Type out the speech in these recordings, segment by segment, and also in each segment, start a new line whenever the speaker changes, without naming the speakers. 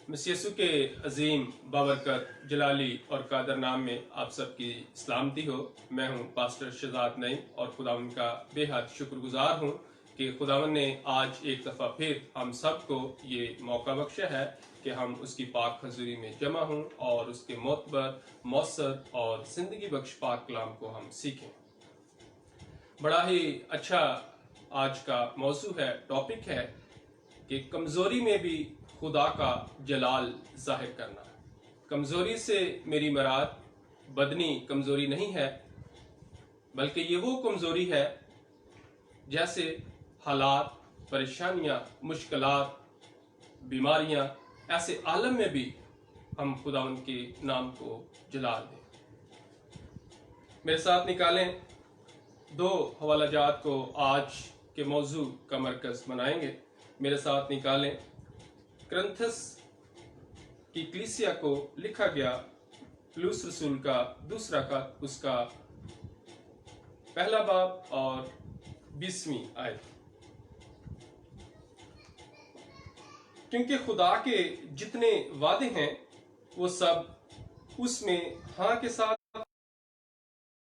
مسیح یسوع کے عظیم بابرکت جلالی اور قادر نام میں آپ سب کی سلامتی ہو۔ میں ہوں پاسٹر شہزاد نعیم اور خداوند کا بے حد شکر گزار ہوں کہ خداوند نے آج ایک دفعہ پھر ہم سب کو یہ موقع بخشا ہے کہ ہم اس کی پاک حضوری میں جمع ہوں اور اس کے معتبر، مؤثر اور زندگی بخش پاک کلام کو ہم سیکھیں۔ بڑا ہی اچھا آج کا موضوع ہے، ٹاپک ہے کہ کمزوری میں بھی خدا کا جلال ظاہر کرنا۔ کمزوری سے میری مراد بدنی کمزوری نہیں ہے، بلکہ یہ وہ کمزوری ہے جیسے حالات، پریشانیاں، مشکلات، بیماریاں، ایسے عالم میں بھی ہم خداوند کے نام کو جلال دیں۔ میرے ساتھ نکالیں، دو حوالہ جات کو آج کے موضوع کا مرکز بنائیں گے۔ میرے ساتھ نکالیں کرنتھس کی کلیسیا کو لکھا گیا پولس رسول کا دوسرا خط، اس کا پہلا باب اور 20ویں آیت۔ کیونکہ خدا کے جتنے وعدے ہیں وہ سب اس میں ہاں کے ساتھ،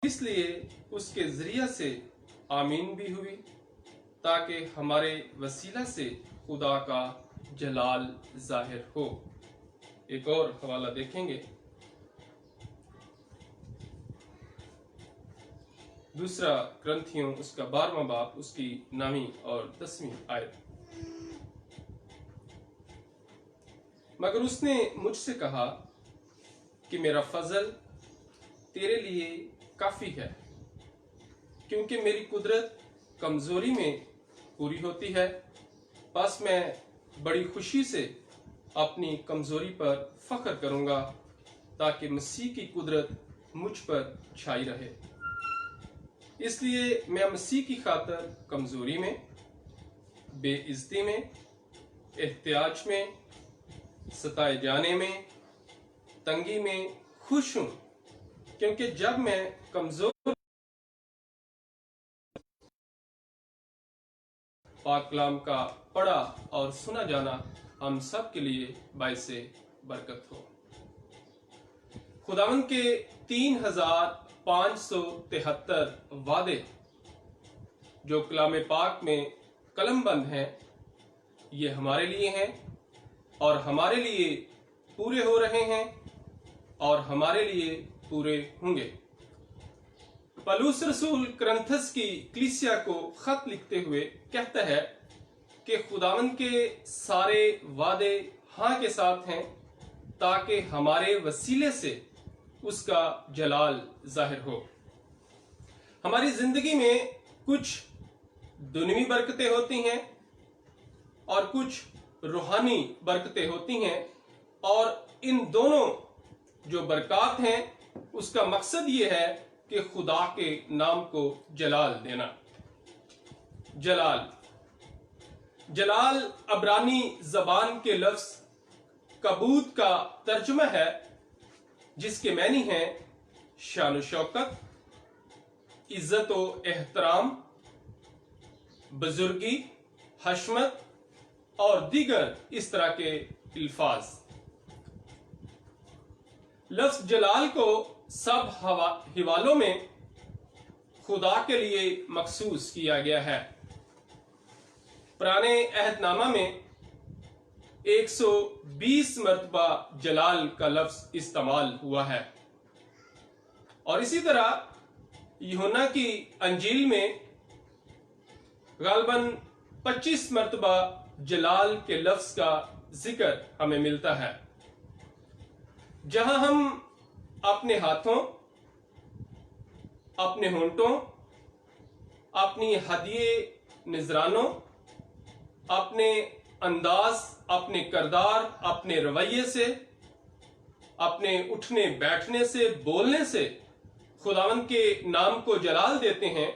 اس لیے اس کے ذریعہ سے آمین بھی ہوئی، تاکہ ہمارے وسیلہ سے خدا کا جلال ظاہر ہو۔ ایک اور حوالہ دیکھیں گے، دوسرا کرنتھیوں اس کا 12واں باب، اس کی 9ویں اور 10ویں آیت۔ مگر اس نے مجھ سے کہا کہ میرا فضل تیرے لیے کافی ہے، کیونکہ میری قدرت کمزوری میں پوری ہوتی ہے۔ پس میں بڑی خوشی سے اپنی کمزوری پر فخر کروں گا، تاکہ مسیح کی قدرت مجھ پر چھائی رہے۔ اس لیے میں مسیح کی خاطر کمزوری میں، بے عزتی میں، احتیاج میں، ستائے جانے میں، تنگی میں خوش ہوں، کیونکہ جب میں کمزور پاک کلام کا پڑھا اور سنا جانا ہم سب کے لیے باعث برکت ہو۔ خداوند کے 3573 وعدے جو کلام پاک میں قلم بند ہیں، یہ ہمارے لیے ہیں اور ہمارے لیے پورے ہو رہے ہیں اور ہمارے لیے پورے ہوں گے۔ پولس رسول کرنتھس کی کلیسیا کو خط لکھتے ہوئے کہتا ہے کہ خداوند کے سارے وعدے ہاں کے ساتھ ہیں، تاکہ ہمارے وسیلے سے اس کا جلال ظاہر ہو۔ ہماری زندگی میں کچھ دنیوی برکتیں ہوتی ہیں اور کچھ روحانی برکتیں ہوتی ہیں، اور ان دونوں جو برکات ہیں اس کا مقصد یہ ہے کہ خدا کے نام کو جلال دینا۔ جلال عبرانی زبان کے لفظ کبود کا ترجمہ ہے، جس کے معنی ہیں شان و شوکت، عزت و احترام، بزرگی، حشمت اور دیگر اس طرح کے الفاظ۔ لفظ جلال کو سب حوالوں میں خدا کے لیے مخصوص کیا گیا ہے۔ پرانے عہد نامہ میں 120 مرتبہ جلال کا لفظ استعمال ہوا ہے، اور اسی طرح یوحنا کی انجیل میں غالباً 25 مرتبہ جلال کے لفظ کا ذکر ہمیں ملتا ہے۔ جہاں ہم اپنے ہاتھوں، اپنے ہونٹوں، اپنی ہدیے نذرانوں، اپنے انداز، اپنے کردار، اپنے رویے سے، اپنے اٹھنے بیٹھنے سے، بولنے سے خداوند کے نام کو جلال دیتے ہیں،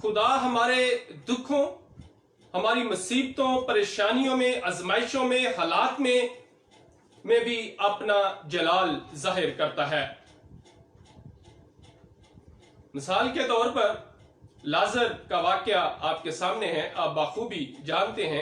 خدا ہمارے دکھوں، ہماری مصیبتوں، پریشانیوں میں، آزمائشوں میں، حالات میں بھی اپنا جلال ظاہر کرتا ہے۔ مثال کے طور پر لازر کا واقعہ آپ کے سامنے ہے، آپ بخوبی جانتے ہیں۔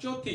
4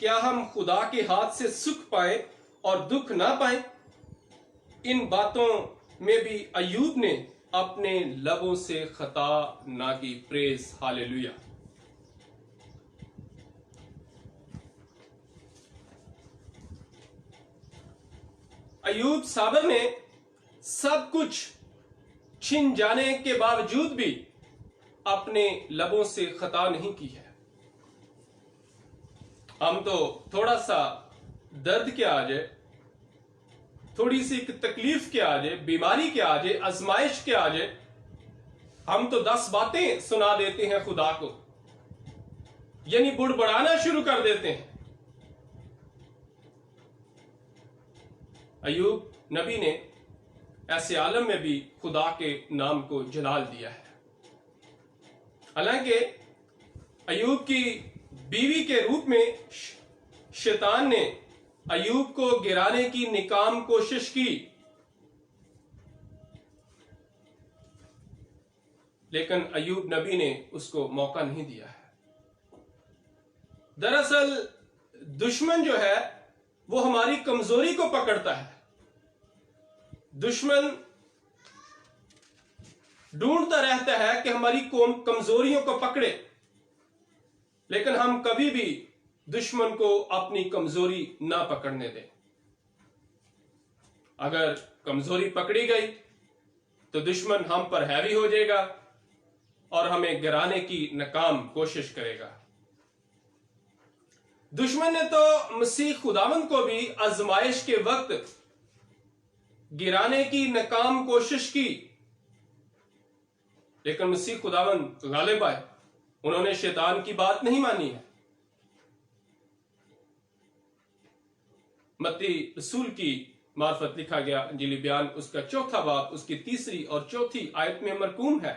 کیا ہم خدا کے ہاتھ سے سکھ پائیں اور دکھ نہ پائیں؟ ان باتوں میں بھی ایوب نے اپنے لبوں سے خطا نہ کی. پریز ہاللیلویا. ایوب صابر نے سب کچھ چھن جانے کے باوجود بھی اپنے لبوں سے خطا نہیں کی ہے. ہم تو تھوڑا سا درد کیا آ جائے، تھوڑی سی تکلیف کیا آ جائے، بیماری کیا آ جائے، آزمائش کیا آ جائے، ہم تو 10 باتیں سنا دیتے ہیں خدا کو، یعنی بڑبڑانا شروع کر دیتے ہیں. ایوب نبی نے ایسے عالم میں بھی خدا کے نام کو جلال دیا ہے. حالانکہ ایوب کی بیوی کے روپ میں شیطان نے ایوب کو گرانے کی ناکام کوشش کی، لیکن ایوب نبی نے اس کو موقع نہیں دیا ہے. دراصل دشمن جو ہے وہ ہماری کمزوری کو پکڑتا ہے. دشمن ڈھونڈتا رہتا ہے کہ ہماری کمزوریوں کو پکڑے، لیکن ہم کبھی بھی دشمن کو اپنی کمزوری نہ پکڑنے دیں. اگر کمزوری پکڑی گئی تو دشمن ہم پر ہیوی ہو جائے گا اور ہمیں گرانے کی ناکام کوشش کرے گا. دشمن نے تو مسیح خداوند کو بھی آزمائش کے وقت گرانے کی ناکام کوشش کی، لیکن مسیح خداوند غالب آئے. انہوں نے شیطان کی بات نہیں مانی ہے. متی رسول کی معرفت لکھا گیا انجیل بیان اس کا 4 باب اس کی 3 اور 4 آیت میں مرقوم ہے.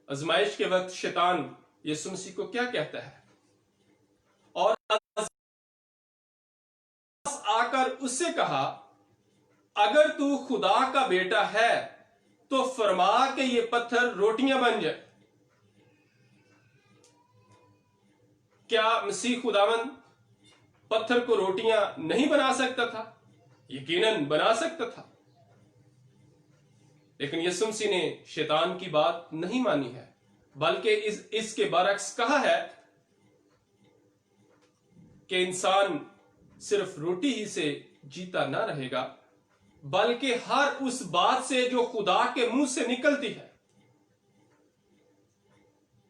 آزمائش کے وقت شیطان یسوع مسیح کو کیا کہتا ہے؟ اور آ کر اس سے کہا، اگر تو خدا کا بیٹا ہے تو فرما کہ یہ پتھر روٹیاں بن جائے. کیا مسیح خداوند پتھر کو روٹیاں نہیں بنا سکتا تھا؟ یقیناً بنا سکتا تھا، لیکن یسوع مسیح نے شیطان کی بات نہیں مانی ہے، بلکہ اس کے برعکس کہا ہے کہ انسان صرف روٹی ہی سے جیتا نہ رہے گا، بلکہ ہر اس بات سے جو خدا کے منہ سے نکلتی ہے.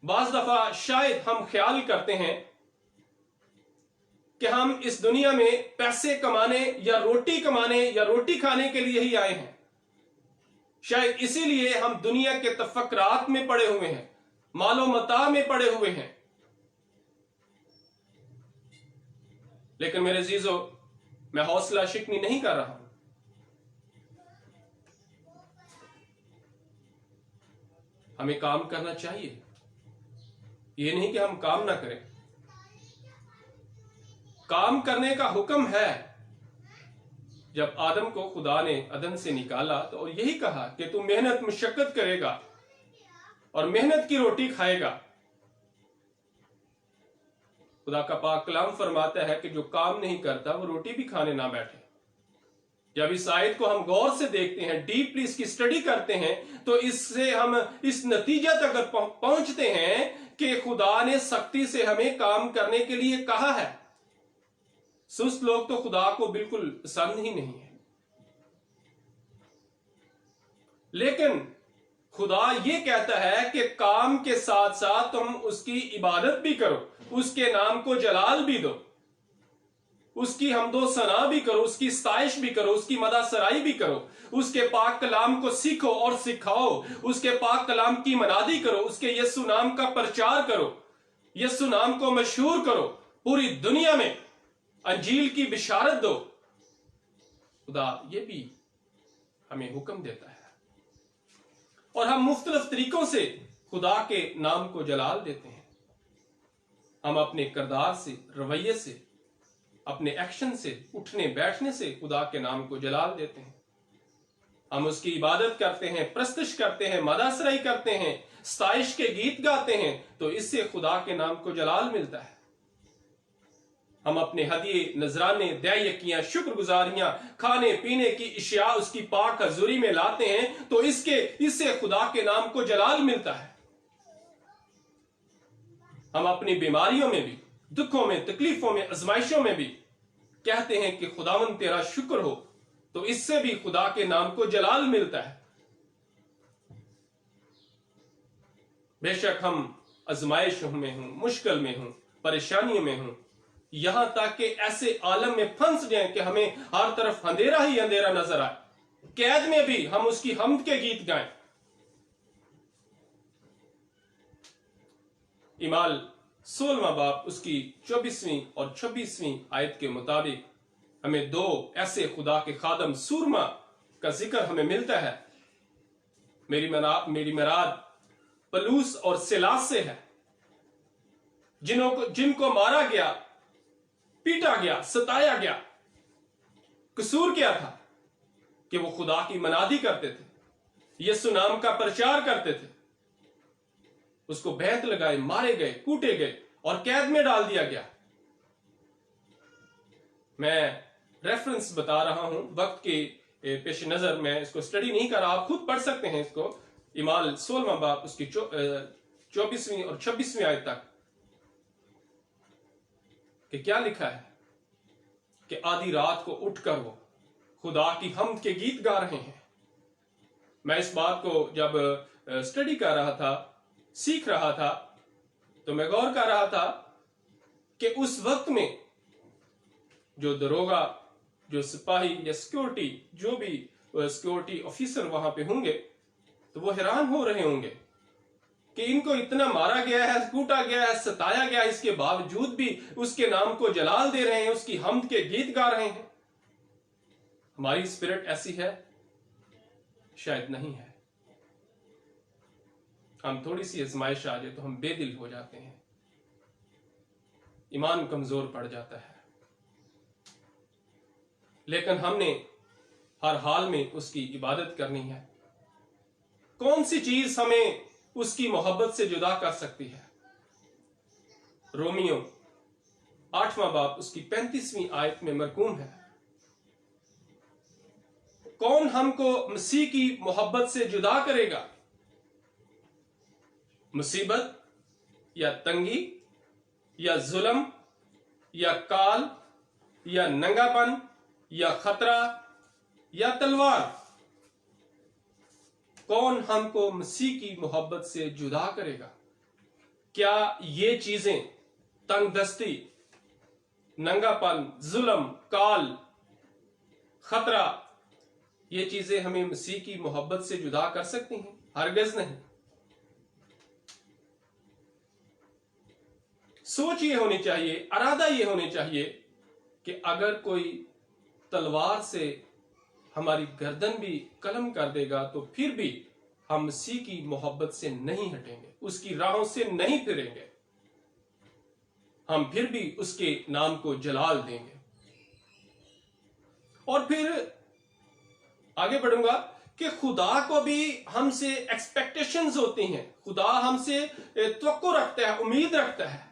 بعض دفعہ شاید ہم خیال کرتے ہیں کہ ہم اس دنیا میں پیسے کمانے یا روٹی کمانے یا روٹی کھانے کے لیے ہی آئے ہیں. شاید اسی لیے ہم دنیا کے تفکرات میں پڑے ہوئے ہیں، مال و متاع میں پڑے ہوئے ہیں. لیکن میرے عزیزو، میں حوصلہ شکنی نہیں کر رہا ہوں. ہمیں کام کرنا چاہیے، یہ نہیں کہ ہم کام نہ کریں. کام کرنے کا حکم ہے. جب آدم کو خدا نے عدن سے نکالا تو یہی کہا کہ تو محنت مشقت کرے گا اور محنت کی روٹی کھائے گا. خدا کا پاک کلام فرماتا ہے کہ جو کام نہیں کرتا وہ روٹی بھی کھانے نہ بیٹھے. جب اس آیت کو ہم غور سے دیکھتے ہیں، ڈیپلی اس کی اسٹڈی کرتے ہیں، تو اس سے ہم اس نتیجہ تک پہنچتے ہیں کہ خدا نے سختی سے ہمیں کام کرنے کے لیے کہا ہے. سست لوگ تو خدا کو بالکل پسند ہی نہیں ہے. لیکن خدا یہ کہتا ہے کہ کام کے ساتھ ساتھ تم اس کی عبادت بھی کرو، اس کے نام کو جلال بھی دو، اس کی حمد و ثنا بھی کرو، اس کی ستائش بھی کرو، اس کی مدح سرائی بھی کرو، اس کے پاک کلام کو سیکھو اور سکھاؤ، اس کے پاک کلام کی منادی کرو، اس کے یسوع نام کا پرچار کرو، یسوع نام کو مشہور کرو، پوری دنیا میں انجیل کی بشارت دو. خدا یہ بھی ہمیں حکم دیتا ہے، اور ہم مختلف طریقوں سے خدا کے نام کو جلال دیتے ہیں. ہم اپنے کردار سے، رویے سے، اپنے ایکشن سے، اٹھنے بیٹھنے سے خدا کے نام کو جلال دیتے ہیں. ہم اس کی عبادت کرتے ہیں، پرستش کرتے ہیں، مدح سرائی کرتے ہیں، ستائش کے گیت گاتے ہیں، تو اس سے خدا کے نام کو جلال ملتا ہے. ہم اپنے ہدیے، نذرانے، دعیقیاں، شکر گزاریاں، کھانے پینے کی اشیاء اس کی پاک حضوری میں لاتے ہیں تو اس سے خدا کے نام کو جلال ملتا ہے۔ ہم اپنی بیماریوں میں بھی، دکھوں میں، تکلیفوں میں، آزمائشوں میں بھی کہتے ہیں کہ خداوند تیرا شکر ہو، تو اس سے بھی خدا کے نام کو جلال ملتا ہے۔ بے شک ہم آزمائشوں میں ہوں، مشکل میں ہوں، پریشانیوں میں ہوں، یہاں تک کہ ایسے عالم میں پھنس جائیں کہ ہمیں ہر طرف اندھیرا ہی اندھیرا نظر آئے، قید میں بھی ہم اس کی حمد کے گیت گائیں۔ اعمال 16واں باب اس کی 24ویں اور 26ویں آیت کے مطابق ہمیں دو ایسے خدا کے خادم سورما کا ذکر ہمیں ملتا ہے۔ میری مراد پلوس اور سلاس سے ہے، جن کو مارا گیا، پیٹا گیا، ستایا گیا۔ قصور کیا تھا کہ وہ خدا کی منادی کرتے تھے، یسوع نام کا پرچار کرتے تھے۔ اس کو بیعت لگائے، مارے گئے، کوٹے گئے اور قید میں ڈال دیا گیا۔ میں ریفرنس بتا رہا ہوں، وقت کے پیش نظر میں اس کو سٹڈی نہیں کر رہا، آپ خود پڑھ سکتے ہیں اس کو، اعمال 16واں باب اس کی 24ویں اور 26ویں آیت تک، کہ کیا لکھا ہے کہ آدھی رات کو اٹھ کر وہ خدا کی حمد کے گیت گا رہے ہیں۔ میں اس بات کو جب سٹڈی کر رہا تھا، سیکھ رہا تھا، تو میں غور کر رہا تھا کہ اس وقت میں جو دروگا، جو سپاہی یا سیکورٹی، جو بھی سیکورٹی آفیسر وہاں پہ ہوں گے، تو وہ حیران ہو رہے ہوں گے کہ ان کو اتنا مارا گیا ہے، کوٹا گیا ہے، ستایا گیا ہے، اس کے باوجود بھی اس کے نام کو جلال دے رہے ہیں، اس کی حمد کے گیت گا رہے ہیں۔ ہماری اسپرٹ ایسی ہے؟ شاید نہیں ہے۔ ہم تھوڑی سی آزمائش آ جائے تو ہم بے دل ہو جاتے ہیں، ایمان کمزور پڑ جاتا ہے۔ لیکن ہم نے ہر حال میں اس کی عبادت کرنی ہے۔ کون سی چیز ہمیں اس کی محبت سے جدا کر سکتی ہے؟ رومیو 8واں باب اس کی 35ویں آیت میں مرقوم ہے، کون ہم کو مسیح کی محبت سے جدا کرے گا؟ مصیبت یا تنگی یا ظلم یا کال یا ننگا پن یا خطرہ یا تلوار؟ کون ہم کو مسیح کی محبت سے جدا کرے گا؟ کیا یہ چیزیں، تنگ دستی، ننگا پن، ظلم، کال، خطرہ، یہ چیزیں ہمیں مسیح کی محبت سے جدا کر سکتی ہیں؟ ہرگز نہیں۔ سوچ یہ ہونی چاہیے، ارادہ یہ ہونی چاہیے کہ اگر کوئی تلوار سے ہماری گردن بھی قلم کر دے گا تو پھر بھی ہم مسیح کی محبت سے نہیں ہٹیں گے، اس کی راہوں سے نہیں پھریں گے، ہم پھر بھی اس کے نام کو جلال دیں گے۔ اور پھر آگے بڑھوں گا کہ خدا کو بھی ہم سے ایکسپیکٹیشنز ہوتی ہیں، خدا ہم سے توقع رکھتا ہے، امید رکھتا ہے،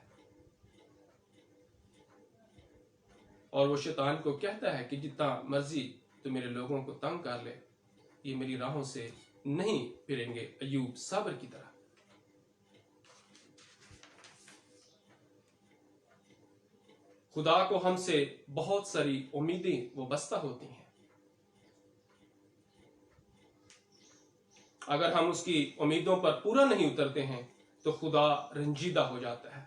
اور وہ شیطان کو کہتا ہے کہ جتنا مرضی تو میرے لوگوں کو تنگ کر لے، یہ میری راہوں سے نہیں پھریں گے، ایوب صبر کی طرح۔ خدا کو ہم سے بہت ساری امیدیں وابستہ ہوتی ہیں، اگر ہم اس کی امیدوں پر پورا نہیں اترتے ہیں تو خدا رنجیدہ ہو جاتا ہے،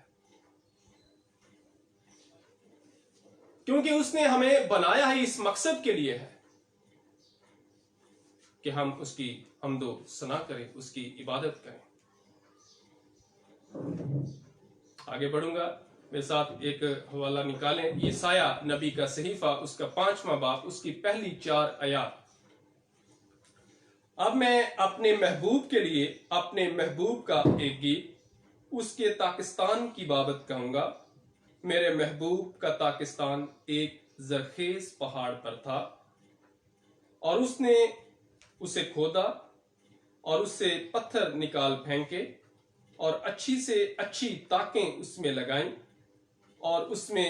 کیونکہ اس نے ہمیں بنایا ہی اس مقصد کے لیے ہے کہ ہم اس کی حمد و ثنا کریں، اس کی عبادت کریں۔ آگے بڑھوں گا، میرے ساتھ ایک حوالہ نکالیں، یسایہ نبی کا صحیفہ اس کا 5واں باب اس کی پہلی 4 آیات۔ اب میں اپنے محبوب کے لیے اپنے محبوب کا ایک گیت اس کے تاکستان کی بابت کہوں گا۔ میرے محبوب کا تاکستان ایک زرخیز پہاڑ پر تھا، اور اس نے اسے کھودا اور اس سے پتھر نکال پھینکے اور اچھی سے اچھی تاکیں اس میں لگائیں اور اس میں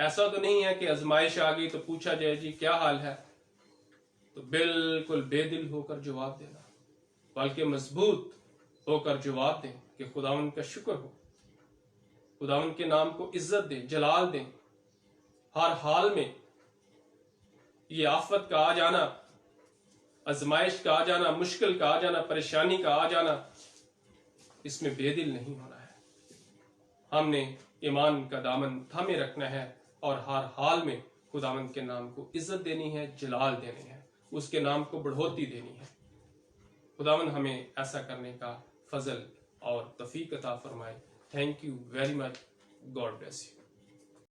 ایسا تو نہیں ہے کہ آزمائش آ گئی تو پوچھا جائے جی کیا حال ہے تو بالکل بے دل ہو کر جواب دینا، بلکہ مضبوط ہو کر جواب دیں کہ خداوند کا شکر ہو، خداوند کے نام کو عزت دیں، جلال دیں۔ ہر حال میں یہ آفت کا آ جانا، آزمائش کا آ جانا، مشکل کا آ جانا، پریشانی کا آ جانا، اس میں بے دل نہیں ہونا ہے۔ ہم نے ایمان کا دامن تھامے رکھنا ہے اور ہر حال میں خداوند کے نام کو عزت دینی ہے، جلال دینی ہے، اس کے نام کو بڑھوتی دینی ہے۔ خداوند ہمیں ایسا کرنے کا فضل اور توفیق عطا فرمائے۔ Thank you very much, God bless you.